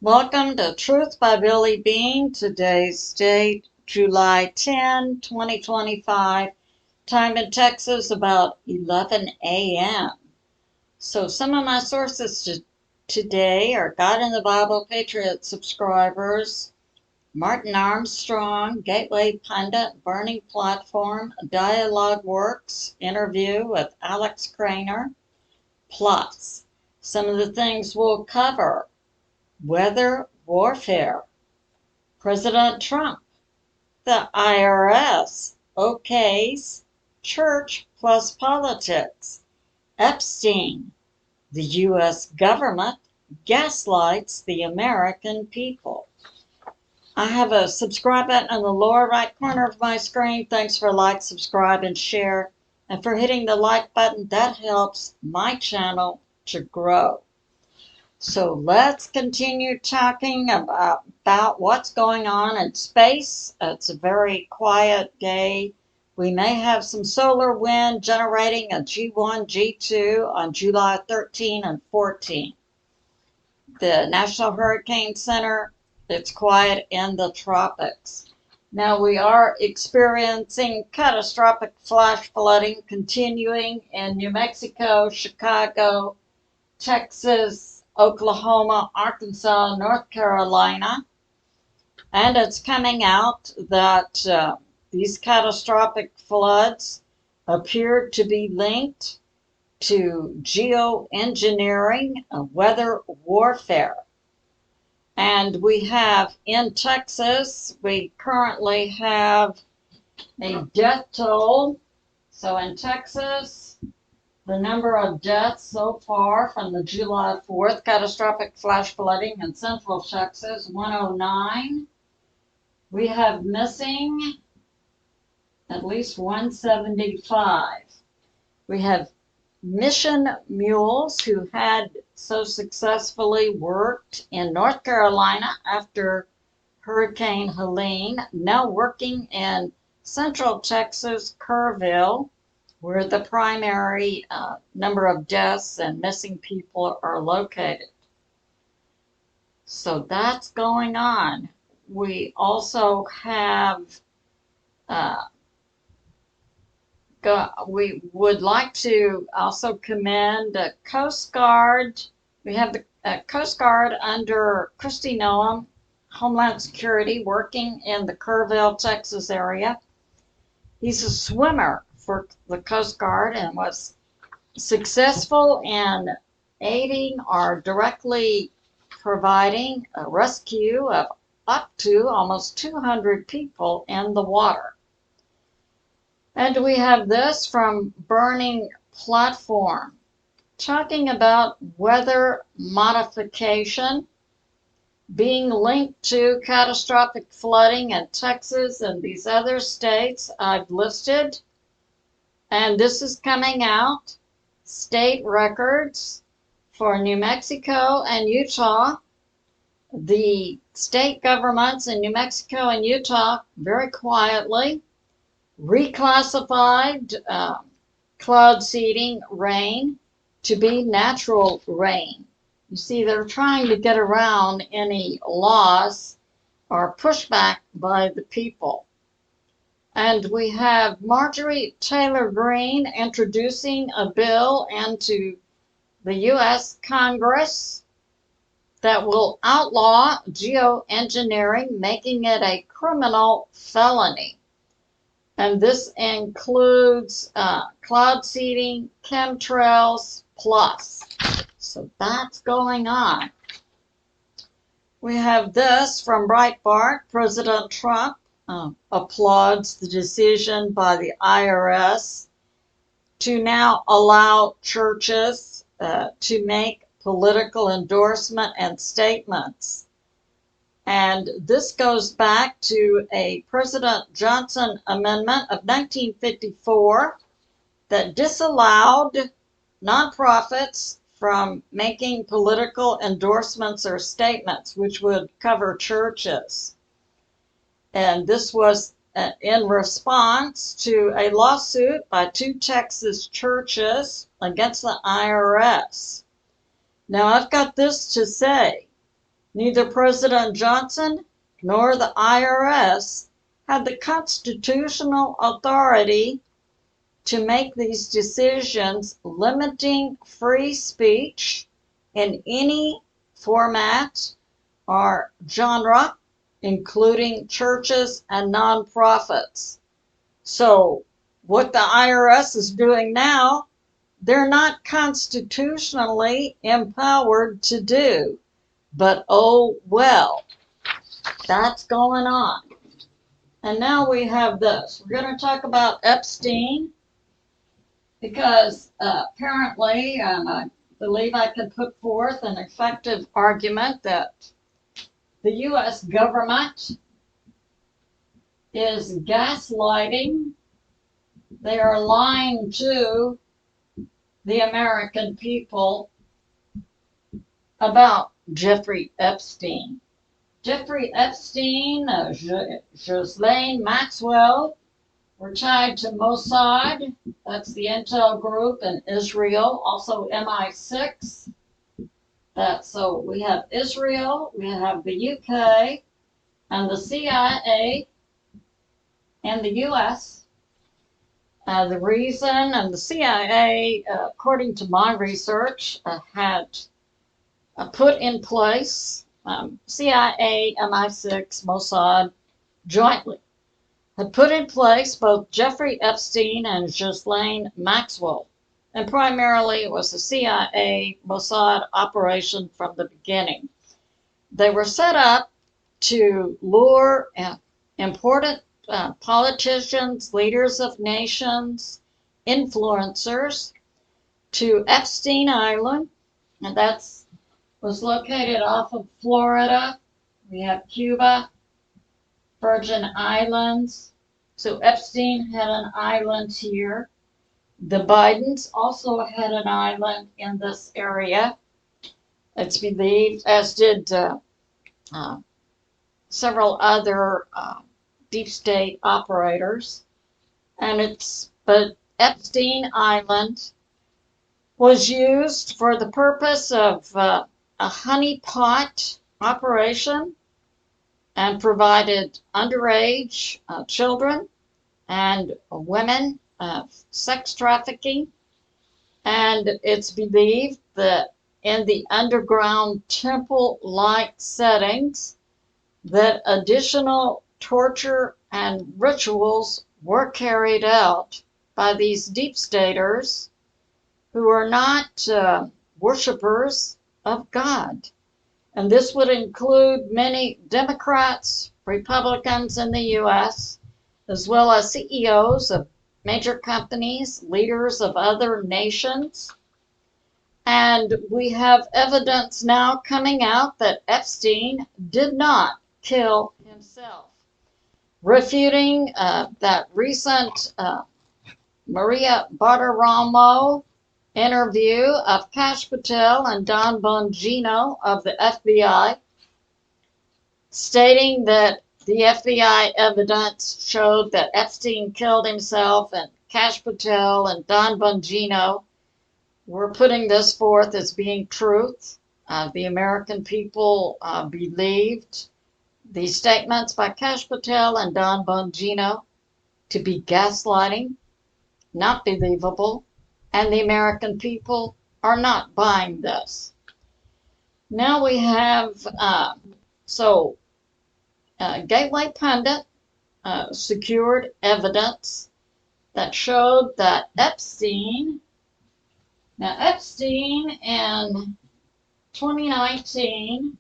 Welcome to Truth by Billie Beene. Today's date, July 10, 2025. Time in Texas about 11 a.m. So some of my sources today are God in the Bible Patriot subscribers, Martin Armstrong, Gateway Pundit, Burning Platform, Dialogue Works, interview with Alex KRAINER, plus some of the things we'll cover. Weather warfare, President Trump, the IRS, okays, church plus politics, Epstein, the U.S. government gaslights the American people. I have a subscribe button in the lower right corner of my screen. Thanks for like, subscribe, and share. And for hitting the like button, that helps my channel to grow. So let's continue talking about what's going on in space. It's a very quiet day. We may have some solar wind generating a G1, G2 on July 13 and 14. The National Hurricane Center, it's quiet in the tropics. Now we are experiencing catastrophic flash flooding continuing in New Mexico, Chicago, Texas, Oklahoma, Arkansas, North Carolina, and it's coming out that these catastrophic floods appear to be linked to geoengineering, weather warfare. And we have in Texas, we currently have a death toll. So in Texas, the number of deaths so far from the July 4th catastrophic flash flooding in central Texas, 109. We have missing at least 175. We have mission mules who had so successfully worked in North Carolina after Hurricane Helene, now working in central Texas, Kerrville, where the primary number of deaths and missing people are located. So that's going on. We also have, we would like to also commend the Coast Guard. We have the Coast Guard under Kristi Noem, Homeland Security, working in the Kerrville, Texas area. He's a swimmer for the Coast Guard and was successful in aiding or directly providing a rescue of up to almost 200 people in the water. And we have this from Burning Platform, talking about weather modification being linked to catastrophic flooding in Texas and these other states I've listed. And this is coming out, state records for New Mexico and Utah. The state governments in New Mexico and Utah very quietly reclassified cloud seeding rain to be natural rain. You see, they're trying to get around any laws or pushback by the people. And we have Marjorie Taylor Greene introducing a bill into the U.S. Congress that will outlaw geoengineering, making it a criminal felony. And this includes cloud seeding, chemtrails, plus. So that's going on. We have this from BREITBART. President Trump applauds the decision by the IRS to now allow churches to make political endorsement and statements. And this goes back to a President Johnson amendment of 1954 that disallowed nonprofits from making political endorsements or statements, which would cover churches. And this was in response to a lawsuit by 2 Texas churches against the IRS. Now, I've got this to say. Neither President Johnson nor the IRS had the constitutional authority to make these decisions limiting free speech in any format or genre, including churches and nonprofits. So what the IRS is doing now, they're not constitutionally empowered to do. But oh well, that's going on. And now we have this. We're going to talk about Epstein because apparently, and I believe I can put forth an effective argument that the U.S. government is gaslighting. They are lying to the American people about Jeffrey Epstein. Jeffrey Epstein, Ghislaine Maxwell were tied to Mossad, that's the intel group in Israel, also MI6. So we have Israel, we have the UK, and the CIA, and the US. The reason, and the CIA, according to my research, had put in place, CIA, MI6, Mossad, jointly, had put in place both Jeffrey Epstein and Ghislaine Maxwell. And primarily it was a CIA, Mossad operation from the beginning. They were set up to lure important politicians, leaders of nations, influencers to Epstein Island, and that's was located off of Florida. We have Cuba, Virgin Islands. So Epstein had an island here. The Bidens also had an island in this area. It's believed, as did several other deep state operators. But Epstein Island was used for the purpose of a honeypot operation and provided underage children and women sex trafficking. And it's believed that in the underground temple-like settings that additional torture and rituals were carried out by these deep staters who are not worshipers of God. And this would include many Democrats, Republicans in the U.S., as well as CEOs of major companies, leaders of other nations. And we have evidence now coming out that Epstein did not kill himself, refuting that recent Maria Bartiromo interview of Kash Patel and Don Bongino of the FBI, stating that the FBI evidence showed that Epstein killed himself, and Kash Patel and Don Bongino were putting this forth as being truth. The American people believed these statements by Kash Patel and Don Bongino to be gaslighting, not believable, and the American people are not buying this. Now we have, Gateway Pundit secured evidence that showed that Epstein in 2019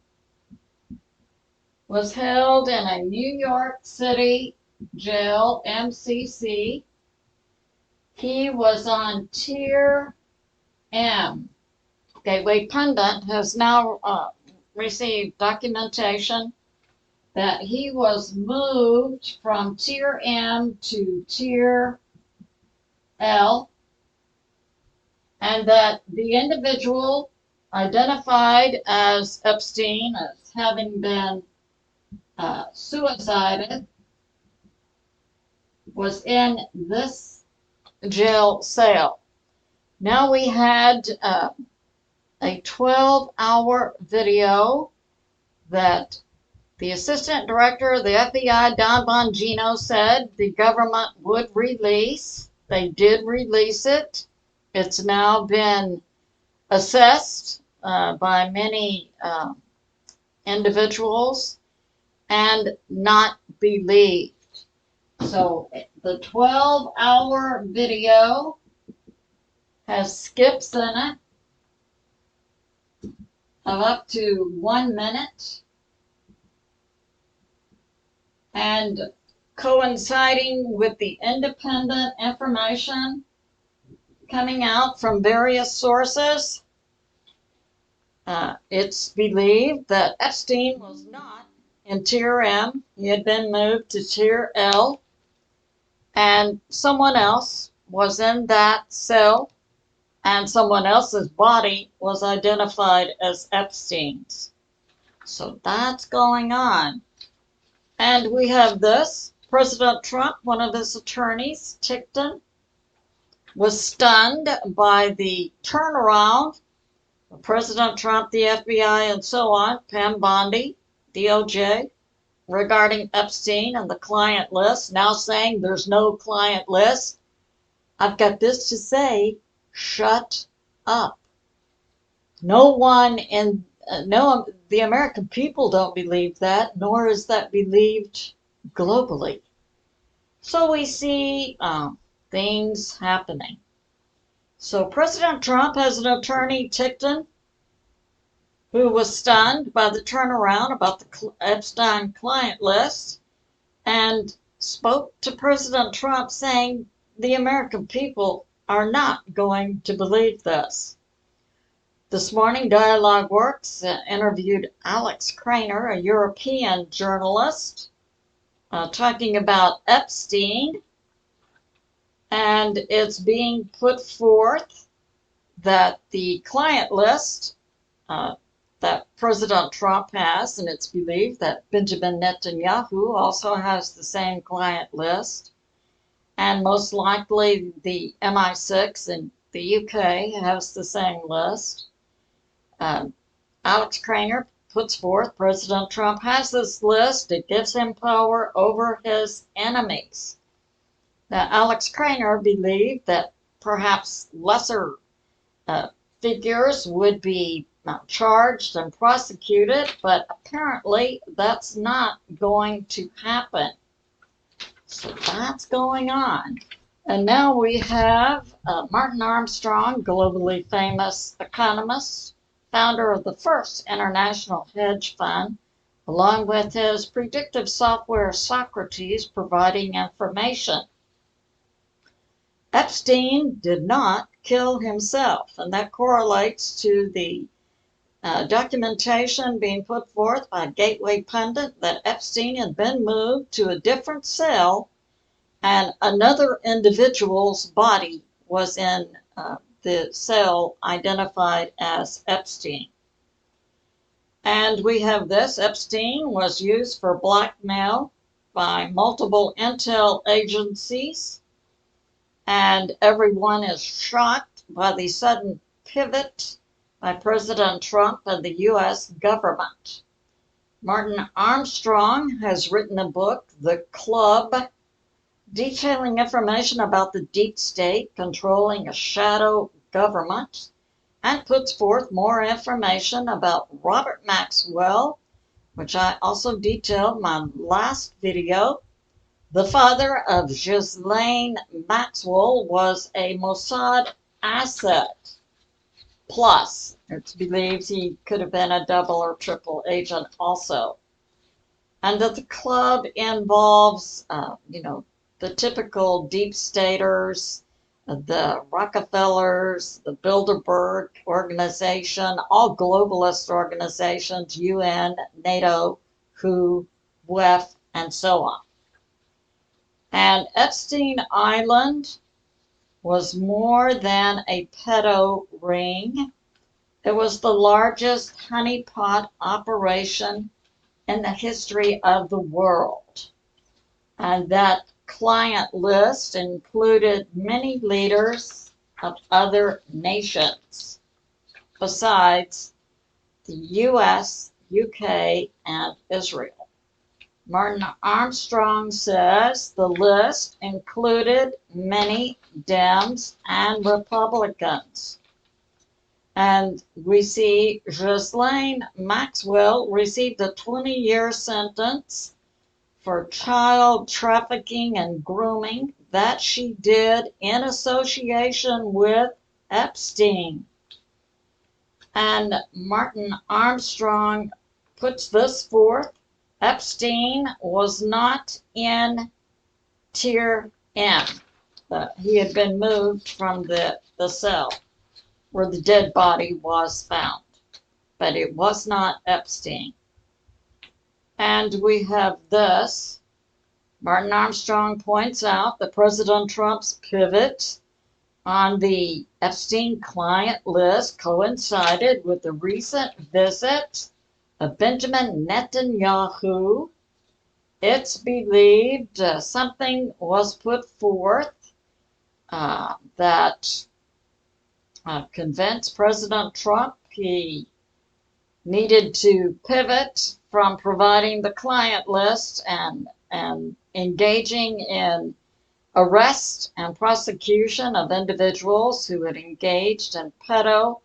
was held in a New York City jail, MCC. He was on Tier M. Gateway Pundit has now received documentation that he was moved from Tier M to Tier L, and that the individual identified as Epstein as having been suicided was in this jail cell. Now we had a 12-hour video that the Assistant Director of the FBI, Don Bongino, said the government would release. They did release it. It's now been assessed by many individuals and not believed. So the 12-hour video has skips in it of up to 1 minute, and coinciding with the independent information coming out from various sources, it's believed that Epstein was not in Tier M. He had been moved to Tier L, and someone else was in that cell, and someone else's body was identified as Epstein's. So that's going on. And we have this. President Trump, one of his attorneys, Tickton, was stunned by the turnaround of President Trump, the FBI, and so on, Pam Bondi, DOJ, regarding Epstein and the client list, now saying there's no client list. I've got this to say: shut up. No one in the American people don't believe that, nor is that believed globally. So we see things happening. So President Trump has an attorney, Tickton, who was stunned by the turnaround about the Epstein client list and spoke to President Trump saying the American people are not going to believe this. This morning, Dialogue Works interviewed Alex KRAINER, a European journalist, talking about Epstein, and it's being put forth that the client list that President Trump has, and it's believed that Benjamin Netanyahu also has the same client list, and most likely the MI6 in the UK has the same list. Alex KRAINER puts forth President Trump has this list. It gives him power over his enemies. Now, Alex KRAINER believed that perhaps lesser figures would be charged and prosecuted, but apparently that's not going to happen. So that's going on. And now we have Martin Armstrong, globally famous economist, founder of the first international hedge fund, along with his predictive software Socrates, providing information. Epstein did not kill himself, and that correlates to the documentation being put forth by Gateway Pundit that Epstein had been moved to a different cell and another individual's body was in the cell identified as Epstein. And we have this: Epstein was used for blackmail by multiple intel agencies, and everyone is shocked by the sudden pivot by President Trump and the U.S. government. Martin Armstrong has written a book, The Club, detailing information about the deep state controlling a shadow government, and puts forth more information about Robert Maxwell, which I also detailed in my last video. The father of Ghislaine Maxwell was a Mossad asset. Plus, it's believed he could have been a double or triple agent also. And that the club involves, the typical deep staters, the Rockefellers, the Bilderberg organization, all globalist organizations, UN, NATO, WHO, WEF, and so on. And Epstein Island was more than a pedo ring. It was the largest honeypot operation in the history of the world. And that client list included many leaders of other nations besides the U.S., UK, and Israel. Martin Armstrong says the list included many Dems and Republicans. And we see Ghislaine Maxwell received a 20-year sentence for child trafficking and grooming that she did in association with Epstein. And Martin Armstrong puts this forth: Epstein was not in Tier M. He had been moved from the cell where the dead body was found, but it was not Epstein. And we have this. Martin Armstrong points out that President Trump's pivot on the Epstein client list coincided with the recent visit of Benjamin Netanyahu. It's believed something was put forth that convinced President Trump he needed to pivot from providing the client list and engaging in arrest and prosecution of individuals who had engaged in pedo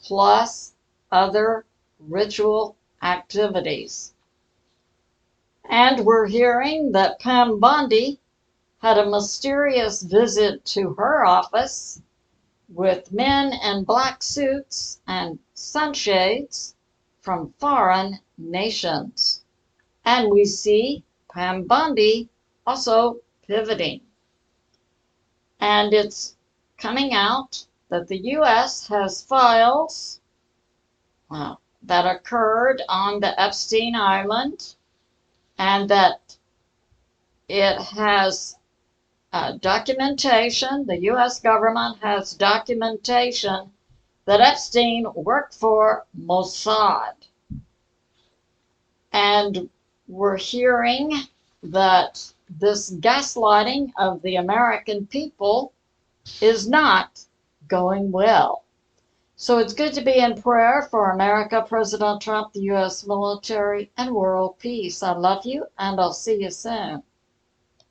plus other ritual activities. And we're hearing that Pam Bondi had a mysterious visit to her office with men in black suits and sunshades from foreign nations. And we see Pam Bondi also pivoting. And it's coming out that the U.S. has files that occurred on the Epstein Island, and that it has documentation, the U.S. government has documentation that Epstein worked for Mossad. And we're hearing that this gaslighting of the American people is not going well. So it's good to be in prayer for America, President Trump, the U.S. military, and world peace. I love you, and I'll see you soon.